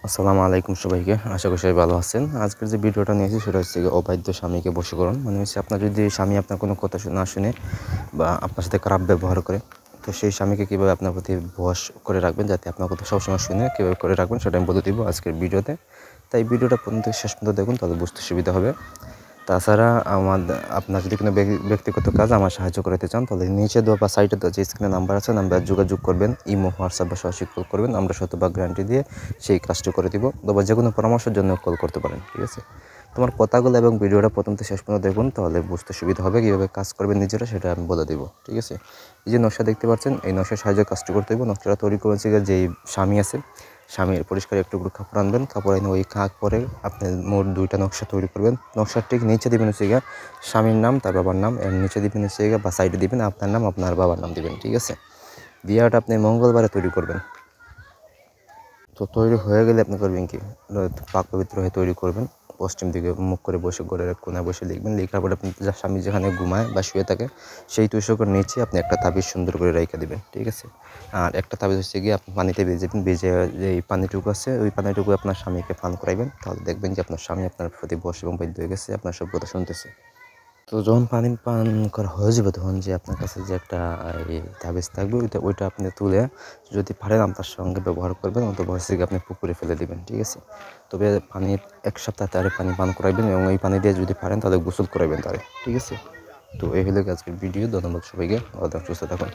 আসসালামু আলাইকুম সবাইকে। আশা করি সবাই ভালো আছেন। আজকের যে ভিডিওটা নিয়েছি সেটা হচ্ছে অবাধ্য স্বামীকে বশীকরণ। মানে হচ্ছে আপনার যদি স্বামী আপনার কোনো কথা না শুনে বা আপনার সাথে খারাপ ব্যবহার করে, তো সেই স্বামীকে কীভাবে আপনার প্রতি বশ করে রাখবেন, যাতে আপনার কথা সবসময় শুনে কীভাবে করে রাখবেন সেটা আমি বলে দিব আজকের ভিডিওতে। তাই ভিডিওটা প্রথম থেকে শেষ পর্যন্ত দেখুন, তাহলে বুঝতে সুবিধা হবে। তাছাড়া আপনার যদি কোনো ব্যক্তিগত কাজ আমার সাহায্য করতে চান, তাহলে নিচে দেওয়া বা সাইডে দেওয়া যে স্ক্রিনে নাম্বার আছে, নাম্বার যোগাযোগ করবেন। ইমো, হোয়াটসঅ্যাপ বা সরাসরি কল করবেন। আমরা শতভাগ গ্যারান্টি দিয়ে সেই কাজটি করে দিব। অথবা যে কোনো পরামর্শের জন্য কল করতে পারেন, ঠিক আছে? তোমার কথাগুলো এবং ভিডিওটা প্রথম থেকে শেষ পর্যন্ত দেখুন, তাহলে বুঝতে সুবিধা হবে। কীভাবে কাজ করবেন নিজেরা সেটা আমি বলে দেবো, ঠিক আছে? এই যে নকশা দেখতে পাচ্ছেন, এই নকশার সাহায্যে কাজটি করতে হবে। নকশাটা তৈরি করেছে যেই স্বামী আছে, স্বামীর পরিষ্কার একটু কাপড় আনবেন। কাপড় এনে ওই পরে আপনি মোট 2টা নকশা তৈরি করবেন। নকশার ঠিক নিচে দিবেন হচ্ছে গিয়ে স্বামীর নাম, তার বাবার নাম, এর নিচে দিবেন হচ্ছে গিয়ে বা সাইডে দিবেন আপনার নাম, আপনার বাবার নাম দিবেন, ঠিক আছে? দিয়ে ওটা আপনি মঙ্গলবারে তৈরি করবেন। তো তৈরি হয়ে গেলে আপনি করবেন কি, পাক পবিত্র হয়ে তৈরি করবেন। পশ্চিম দিকে মুখ করে বসে ঘরের এক কোনায় বসে লিখবেন। লেখার পরে আপনি স্বামী যেখানে ঘুমায় বা শুয়ে থাকে সেই তুষকের নিচে আপনি একটা তাবিজ সুন্দর করে রেখে দিবেন, ঠিক আছে? আর একটা তাবিজ হচ্ছে গিয়ে আপনি পানিতে ভিজাবেন। ভিজে যে পানিটুকু আছে ওই পানিটুকু আপনার স্বামীকে পান করাইবেন। তাহলে দেখবেন যে আপনার স্বামী আপনার প্রতি বশ এবং বাধ্য হয়ে গেছে, আপনার সব কথা শুনতেছে। তো যখন পানি পান করা হয়ে যাবে, তখন যে আপনার কাছে যে একটা এই তাবিজ থাকবে, ওইটা আপনি তুলে যদি পারেন আপনার সঙ্গে ব্যবহার করবেন, অথবা হচ্ছে আপনি পুকুরে ফেলে দেবেন, ঠিক আছে? তবে পানি 1 সপ্তাহ তারে পানি পান করাইবেন এবং এই পানি দিয়ে যদি পারেন তাহলে গোসল করাইবেন তারে, ঠিক আছে? তো এই হলো আজকের ভিডিও। ধন্যবাদ সবাইকে। সুস্থ থাকুন।